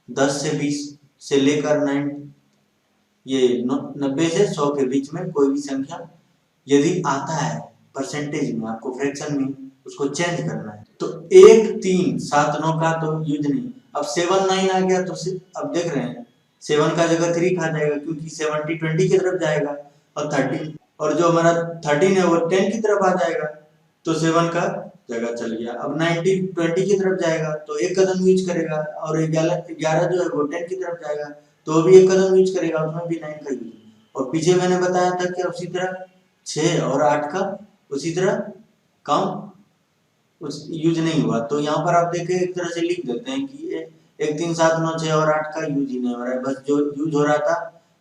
10 से 20 से लेकर 90 से 100 के बीच में कोई भी संख्या यदि आता है परसेंटेज में, आपको फ्रैक्शन में उसको चेंज करना है। तो 1 3 7 9 का तो यूज नहीं। अब 7 9 आ गया तो अब देख रहे हैं 7 का जगह 3 खा जाएगा क्योंकि 70 20 की तरफ जाएगा और 13 और जो हमारा 13 है वो 10 की तरफ आ जाएगा तो 7 का जगह चल गया। अब 19 20 की तरफ जाएगा तो एक कदम यूज करेगा और 11 जो है वो 10 की तरफ जाएगा तो भी एक कदम यूज करेगा, उसमें भी 9 का यूज। और पीछे मैंने बताया था कि उसी तरह 6 और 8 का उसी तरह काम यूज नहीं हुआ। तो यहाँ पर आप देखें एक तरह से लिख देते हैं कि 1 3 7 9 6 और 8 का यूज ही नहीं हो रहा है, बस जो यूज हो रहा था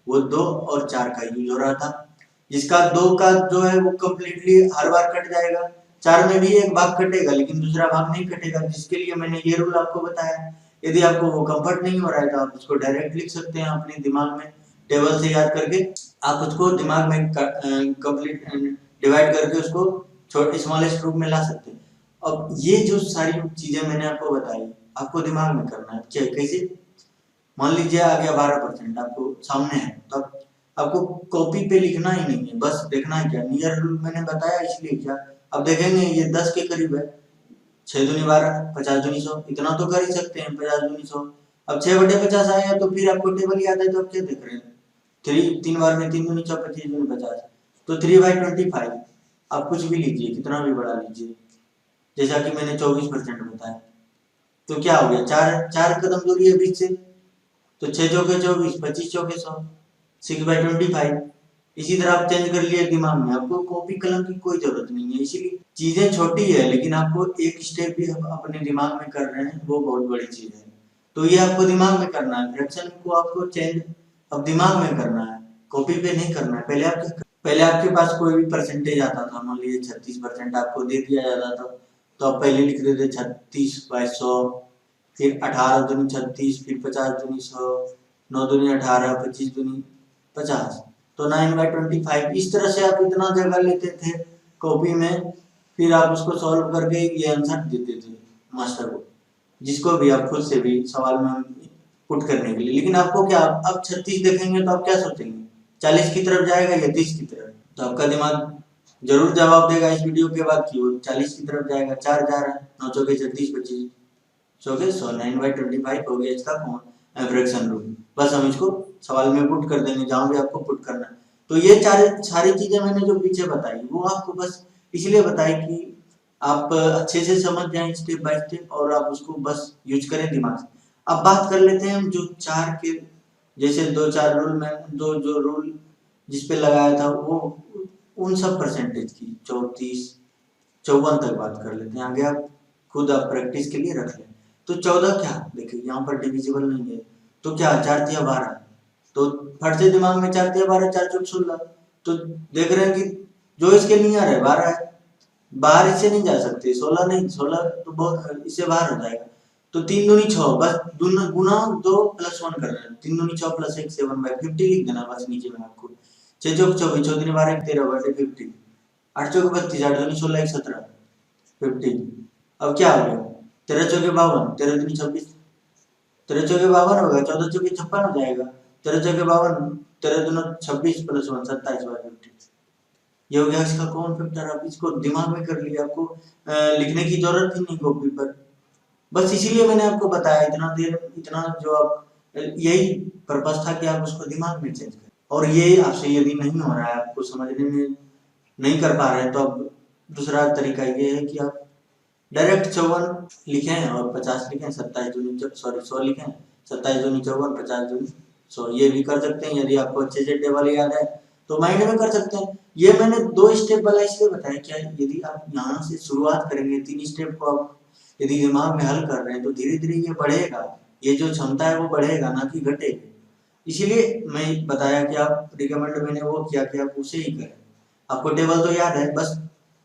वो 2 और 4 का यूज हो रहा था। जिसका 2 का जो है वो कम्प्लीटली हर बार कट जाएगा, 4 में भी एक भाग कटेगा लेकिन दूसरा भाग नहीं कटेगा, जिसके लिए मैंने ये रूल आपको बताया। यदि आपको वो कंफर्ट नहीं हो रहा है तो आप उसको डायरेक्ट लिख सकते हैं अपने दिमाग में, टेबल से याद करके आप उसको दिमाग में कंप्लीट डिवाइड करके उसको छोटे स्मॉलेस्ट ग्रुप में ला सकते हैं। अब ये जो सारी चीजें मैंने आपको बताई आपको दिमाग में करना है। कैसे? मान लीजिए आ गया 12% आपको सामने है तो आपको कॉपी पे लिखना ही नहीं है, बस देखना है क्या नियर रूल मैंने बताया इसलिए क्या। अब देखेंगे ये 10 के करीब है, 6 दूनी 12 50 दूनी 100 इतना तो कर ही सकते हैं 50 दूनी 100। अब 6/50 आया तो फिर आपको टेबल याद है तो आप क्या देख रहे हैं 3 बार में 3 दूनी 4 25 दूनी 50 तो 3/25 आप कुछ भी लीजिए कितना भी बड़ा लीजिए, जैसा कि मैंने 24% बताया तो क्या हो गया 4 कदम दूरी है बीच से तो 6 चौके 24 25 चौके 100 6/25। इसी तरह आप चेंज कर लिए दिमाग में, आपको कॉपी कलम की कोई जरूरत नहीं है। इसीलिए चीजें छोटी है लेकिन आपको एक स्टेप भी हम अपने दिमाग में कर रहे हैं वो बहुत बड़ी चीज है। तो ये आपको दिमाग में करना है, फ्रैक्शन को आपको चेंज अब दिमाग में करना है, कॉपी पे नहीं करना है। पहले आपके पास कोई भी परसेंटेज आता था, मान लीजिए 36% आपको दे दिया जाता था तो आप पहले लिख देते 36/100, फिर 18 दूनी 36, फिर 50 दूनी 100, 9 दूनी 18, 25 दूनी 50 तो 9/25। इस तरह से आप इतना जगह लेते थे कॉपी में, फिर आप उसको सॉल्व करके ये आंसर देते थे मास्टर को, जिसको भी आप खुद से भी सवाल में पुट करने के लिए। लेकिन आपको क्या अब 36 देखेंगे तो आप क्या सोचेंगे 40 की तरफ जाएगा या 30 की तरफ, तो आपका दिमाग जरूर जवाब देगा इस वीडियो के बाद कि वो 40 की तरफ जाएगा। 4 जा रहा है 9 चौके 36 25 चौके 100 9/25 हो गया इसका फ्रैक्शन रूल। बस हम इसको सवाल में पुट कर देंगे जहां भी आपको पुट करना है। तो ये सारी चीजें मैंने जो पीछे बताई वो आपको बस इसलिए बताई कि आप अच्छे से समझ जाएं स्टेप बाय स्टेप और आप उसको बस यूज करें दिमाग से। अब बात कर लेते हैं हम जो 4 के जैसे 2 4 रूल में दो जो रूल जिस पे लगाया था वो उन सब परसेंटेज की 34 54 तक बात कर लेते हैं। आगे आप खुद आप प्रैक्टिस के लिए रख लें। तो 14 क्या देखिए यहाँ पर डिविजिबल नहीं है तो क्या 4 तिया 12 तो फट से दिमाग में 4 तिया 12 4 चौक 16 तो देख रहे हैं कि जो इसके नियर है 12 है, बाहर इससे नहीं जा सकते 16 नहीं 16 तो बहुत इससे बाहर हो जाएगा। तो 3 दूनी 6 बस गुना 2 + 1 कर रहे हैं 3 दूनी 6 + 1 7/50 लिख देना बस नीचे में आपको 6 चौक 24 6 दूनी 12 13/50 8 चौक 32 8 दूनी 16 1 17 50। अब क्या हो गया 13 चौके 52 13 दूनी 26 13 चौके 52 होगा 14 चौके 56 हो जाएगा 13 चौके 52 13 दूना 26 + 1 27/50। ये हो गया इसका कॉमन फैक्टर। आप इसको दिमाग में कर लिया, आपको लिखने की जरूरत ही नहीं कॉपी पर। बस इसीलिए मैंने आपको बताया इतना देर इतना जो आप यही पर्पस था कि आप उसको दिमाग में चेंज करें। और ये आपसे यदि नहीं हो रहा है आपको समझने में नहीं कर पा रहे हैं तो अब दूसरा तरीका ये है कि आप डायरेक्ट 54 लिखें और 50 लिखें 27 दूनी 100 लिखें 27 दूनी 54 50 दूनी 100 ये भी कर सकते हैं। यदि आपको अच्छे से टेबल याद है तो माइंड में कर सकते हैं। ये मैंने 2 स्टेप वाला इसलिए बताया क्या यदि आप यहाँ से शुरुआत करेंगे 3 स्टेप को आप यदि दिमाग में हल कर रहे हैं तो धीरे धीरे ये बढ़ेगा, ये जो क्षमता है वो बढ़ेगा ना कि घटेगा। इसीलिए मैं बताया कि आप रिकमेंड मैंने वो किया कि आप उसे ही करें। आपको टेबल तो याद है, बस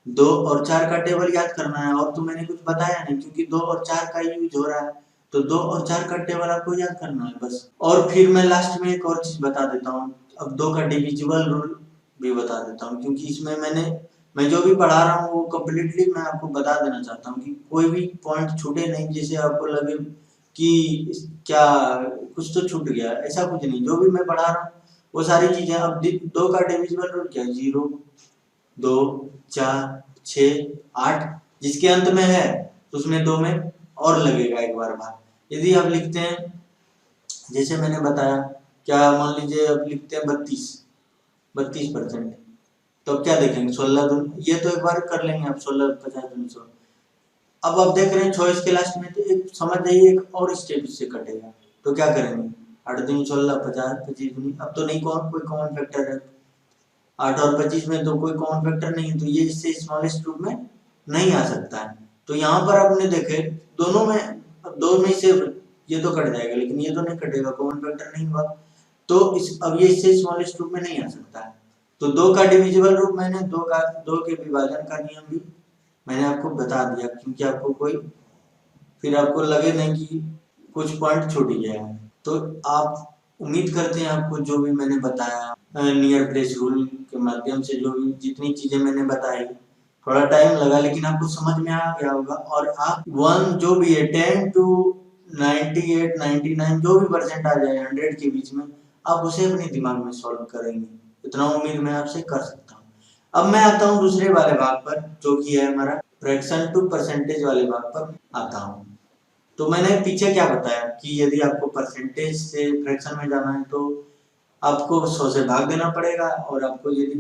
2 और 4 का टेबल याद करना है और तो मैंने कुछ बताया नहीं क्योंकि 2 और 4 का यूज हो रहा है तो 2 और 4 का टेबल आपको याद करना है बस। और फिर मैं लास्ट में एक और चीज बता देता हूँ, अब 2 का डिविजिबल रूल भी बता देता हूँ क्योंकि इसमें मैं जो भी पढ़ा रहा हूँ वो कम्प्लीटली मैं आपको बता देना चाहता हूँ कि कोई भी पॉइंट छूटे नहीं, जैसे आपको लगे कि क्या कुछ तो छूट गया, ऐसा कुछ नहीं। जो भी मैं पढ़ा रहा हूँ वो सारी चीजें। अब 2 का डिविजिबल रूल क्या है 0 2 4 6 8 जिसके अंत में है तो उसमें 2 में और लगेगा एक बार भाग। यदि आप लिखते हैं जैसे मैंने बताया, क्या मान लीजिए आप लिखते हैं 32%, तो अब क्या देखेंगे 16 दूनी, ये तो एक बार कर लेंगे आप 16 50 दूनी 100। अब आप देख रहे हैं 24 के लास्ट में, तो एक समझ जाइए एक और स्टेप इससे कटेगा, तो क्या करेंगे 8 दूनी 16 50 25 दूनी, अब तो नहीं कोई कॉमन फैक्टर है, 8 और 25 में तो कोई कॉमन फैक्टर नहीं है, तो ये इससे स्मॉलेस्ट ग्रुप में नहीं आ सकता है। तो यहाँ पर आपने देखे दोनों में, दो में से ये तो कट जाएगा, लेकिन ये तो नहीं कटेगा, कॉमन फैक्टर नहीं हुआ, तो अब ये इससे स्मॉलेस्ट ग्रुप में नहीं आ सकता है। तो 2 का डिविजिबल रूप मैंने 2 के विभाजन का नियम भी मैंने आपको बता दिया, क्योंकि आपको कोई फिर आपको लगे नहीं कि कुछ पॉइंट छूट गया है। तो आप उम्मीद करते हैं आपको जो भी मैंने बताया नियर प्लेस रूल के माध्यम से, जो भी जितनी चीजें मैंने बताई, थोड़ा टाइम लगा लेकिन आपको समझ में आ गया होगा। और आप 1 जो भी है 10 to 98 99 जो भी परसेंट आ जाए 100 के बीच में, आप उसे अपने दिमाग में सॉल्व करेंगे, इतना उम्मीद मैं आपसे कर सकता हूँ। अब मैं आता हूँ दूसरे वाले भाग पर, जो कि है हमारा फ्रैक्शन टू परसेंटेज वाले भाग पर आता हूँ। तो मैंने पीछे क्या बताया कि यदि आपको परसेंटेज से फ्रैक्शन में जाना है तो आपको 100 से भाग देना पड़ेगा, और आपको यदि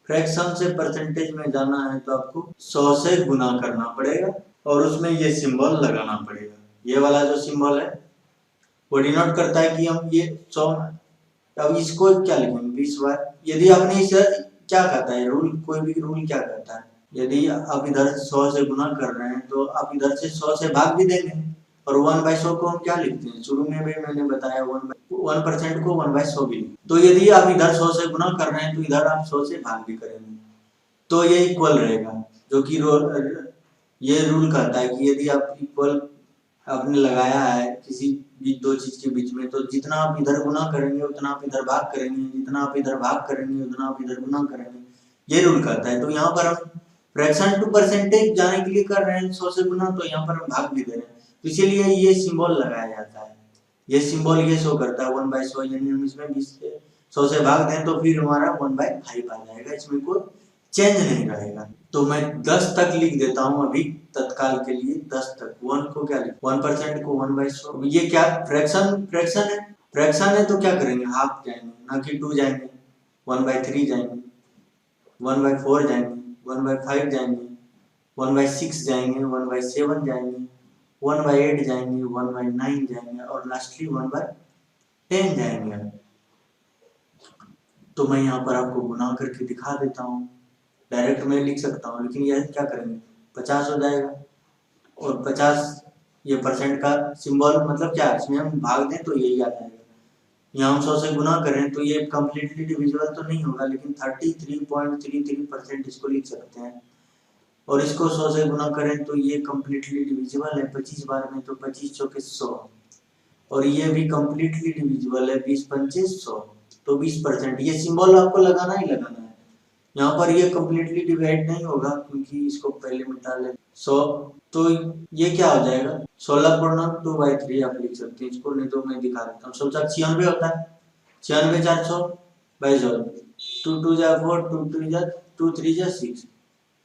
फ्रैक्शन से परसेंटेज में जाना है तो आपको 100 से गुना करना पड़ेगा, और उसमें ये सिंबल लगाना पड़ेगा। ये वाला जो सिंबल है वो डिनोट करता है कि हम ये 100, अब इसको क्या लिखेंगे 20 बार। यदि आपने इसे क्या कहता है रूल, कोई भी रूल क्या कहता है, यदि आप इधर 100 से गुना कर रहे हैं तो आप इधर से 100 से भाग भी देंगे, और 1/100 को हम क्या लिखते हैं, शुरू में भी मैंने बताया 1% को 1/100 भी। तो यदि आप इधर 100 से गुना कर रहे हैं तो इधर आप 100 से भाग भी करेंगे, तो ये इक्वल रहेगा, जो कि ये रूल कहता है कि यदि आप इक्वल आपने लगाया है किसी भी 2 चीज के बीच में, तो जितना आप इधर गुना करेंगे उतना आप इधर भाग करेंगे, जितना आप इधर भाग करेंगे उतना आप इधर गुना करेंगे, ये रूल कहता है। तो यहाँ पर हम फ्रैक्शन टू परसेंटेज जाने के लिए कर रहे हैं 100 से गुना, तो यहाँ पर हम भाग भी दे रहे हैं, तो इसीलिए ये सिंबल लगाया जाता है। ये सिंबल ये शो करता है 1/100, यानी हम इसमें 20 से 100 से भाग दें तो फिर हमारा 1/5 आ जाएगा, इसमें कोई चेंज नहीं रहेगा। तो मैं 10 तक लिख देता हूँ अभी तत्काल के लिए, 10 तक। 1 को क्या लिख 1% को 1/100, ये क्या फ्रैक्शन है तो क्या करेंगे हाफ जाएंगे, ना कि 2 जाएंगे, 1/3 जाएंगे, 1/4 जाएंगे, 1/5 जाएंगे, 1/6 जाएंगे, 1/7 जाएंगे, 1/8 जाएंगे, 1/9 जाएंगे, और लास्टली 1/10 जाएंगे। तो मैं यहाँ पर आपको गुना करके दिखा देता हूँ, डायरेक्ट मैं लिख सकता हूँ, लेकिन यह क्या करेंगे 50 हो जाएगा, और 50 ये परसेंट का सिंबल मतलब क्या है, इसमें हम भाग दें तो यही आ जाएगा। यहाँ हम 100 से गुना करें तो ये कम्प्लीटली डिविजिबल तो नहीं होगा, लेकिन 33.33% इसको लिख सकते हैं, और इसको 100 से गुना करें तो ये कम्प्लीटली डिविजिबल है 25 बार में, तो 25 चौके 100, और ये भी कम्प्लीटली डिविजिबल है 20×5 100, तो 20%। ये सिंबल आपको लगाना ही लगाना है, यहाँ पर ये कम्प्लीटली डिवाइड नहीं होगा क्योंकि इसको पहले मिटा ले 100, तो ये क्या हो जाएगा 16.2/3 आप लिख सकते हैं इसको, नहीं तो मैं दिखा देता हूँ। 96 होता है, 96 400 बाई 100, 2 2 जा 4, 2 2 जा 2 3 जा 6,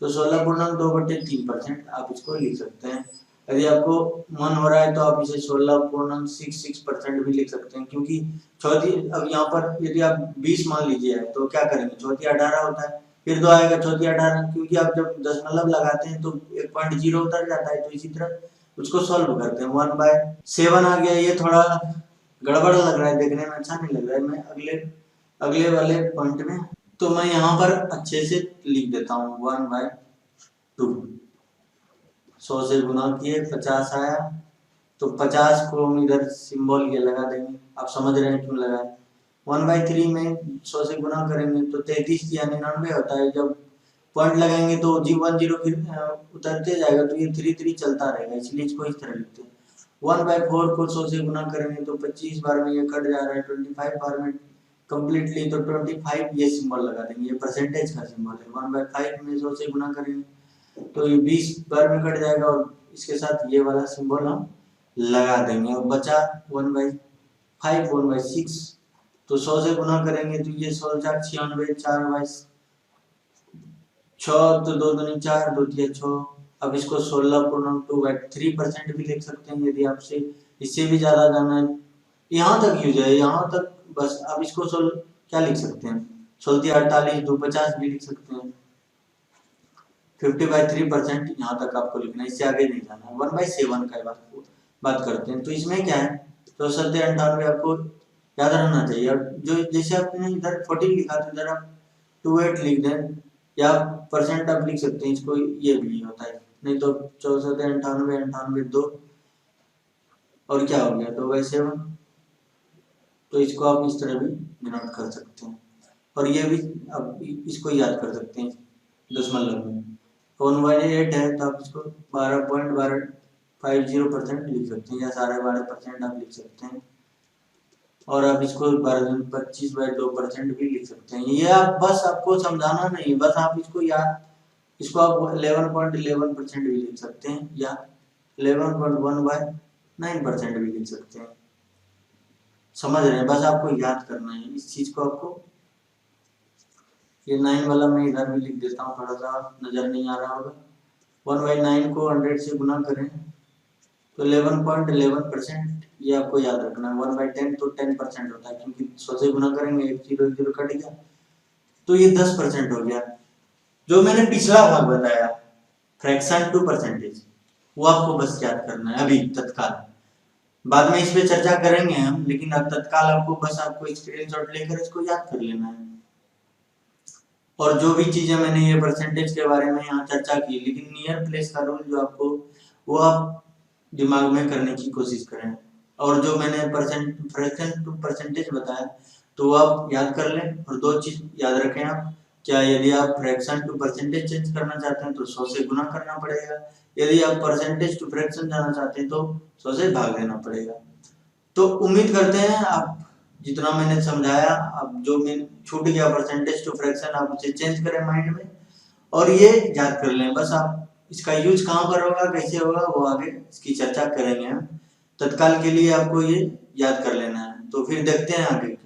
तो 16.2/3% आप इसको लिख सकते हैं। यदि आपको मन हो रहा है तो आप इसे 16.66% भी लिख सकते हैं, क्योंकि चौथी, अब यहाँ पर यदि आप 20 मान लीजिए है तो क्या करेंगे, चौथी 18 होता है, फिर 2 आएगा चौथी 18, क्योंकि आप जब दशमलव लगाते हैं तो 1.0 उतर जाता है, तो इसी तरह उसको सॉल्व करते हैं। 1/7 आ गया, ये थोड़ा गड़बड़ लग रहा है, देखने में अच्छा नहीं लग रहा है, मैं अगले वाले पॉइंट में, तो मैं यहाँ पर अच्छे से लिख देता हूँ 1/2, 100 से गुना किए 50 आया, तो 50 को हम इधर सिंबल ये लगा देंगे, आप समझ रहे हैं क्यों लगाए। 1/3 में 100 से गुना करेंगे तो 33 या 99 होता है, जब पॉइंट लगाएंगे तो जी 10 फिर उतरते जाएगा, तो ये 3 3 चलता रहेगा, इसलिए इसको इस तरह लिखते हैं। 1/4 को 100 से गुना करेंगे तो 25 बार में ये कट जा रहा है, 25 बार में कम्प्लीटली, तो 25 ये सिंबल लगा देंगे, ये परसेंटेज का सिंबल है। 1/5 में 100 से गुना करेंगे तो ये 20 बार में कट जाएगा, और इसके साथ ये वाला सिंबल हम लगा देंगे, और बचा 1/5 1/6, तो 100 से गुना करेंगे तो ये 100 96 4/6, तो 2 दूनी 4, 2 तिया 6, अब इसको 16.2/3% भी लिख सकते हैं यदि आपसे इससे भी ज्यादा जाना है। यहाँ तक यूज है, यहाँ तक बस। अब इसको क्या लिख सकते हैं, 16 250 भी लिख सकते हैं। 50/3% यहाँ तक आपको लिखना है, इससे आगे नहीं जाना है। 1/7 का बात करते हैं, तो इसमें क्या है, 64 आपको याद रखना चाहिए। और जो जैसे आपने इधर 14 लिखा तो इधर आप 28 लिख दें, या परसेंट आप लिख सकते हैं इसको, ये भी होता है। नहीं तो 64 98 98 2 और क्या हो गया 2/7, तो इसको आप इस तरह भी डिनोट कर सकते हैं। और ये भी अब इसको याद कर सकते हैं दशमलव में। 1/8 है तो आप इसको 12.1250% लिख सकते हैं, या 12.5% आप लिख सकते हैं। और आप इसको 25/2% भी लिख सकते हैं। ये आप बस आपको समझाना नहीं, बस आप इसको याद, इसको आप 11.11% भी लिख सकते हैं, या 11.1/9% भी लिख सकते हैं। समझ रहे हैं, बस आपको याद करना है इस चीज को। आपको ये 9 वाला मैं इधर भी लिख देता हूँ, थोड़ा सा नजर नहीं आ रहा होगा। 1/9 को 100 से गुना करें तो 11.11%, ये आपको याद रखना है। 1/10 तो 10% होता है, क्योंकि 100 से गुना करेंगे, 1 0 0 कट गया, तो ये 10% हो गया। जो मैंने पिछला भाग बताया फ्रैक्शन टू परसेंटेज, वो आपको बस याद करना है अभी तत्काल। बाद में इस पे चर्चा करेंगे हम, लेकिन अब तत्काल आपको बस आपको स्क्रीनशॉट लेकर इसको याद कर लेना है। और जो भी चीजें मैंने ये परसेंटेज के बारे में यहाँ चर्चा की, लेकिन नियर प्लेस का रूल जो आपको, वो आप दिमाग में करने की कोशिश करें। और जो मैंने फ्रैक्शन टू परसेंटेज बताया, तो वो आप याद कर लें। और 2 चीज याद रखें आप, क्या यदि आप फ्रैक्शन टू परसेंटेज चेंज करना चाहते हैं तो 100 से गुना करना पड़ेगा। यदि आप परसेंटेज टू फ्रैक्शन जाना चाहते हैं तो 100 से भाग देना पड़ेगा। तो उम्मीद करते हैं आप जितना मैंने समझाया, अब जो मैं छूट गया परसेंटेज टू फ्रैक्शन, आप उसे चेंज करें माइंड में और ये याद कर लें। बस आप इसका यूज कहाँ पर होगा, कैसे होगा, वो आगे इसकी चर्चा करेंगे हम। तत्काल के लिए आपको ये याद कर लेना है, तो फिर देखते हैं आगे।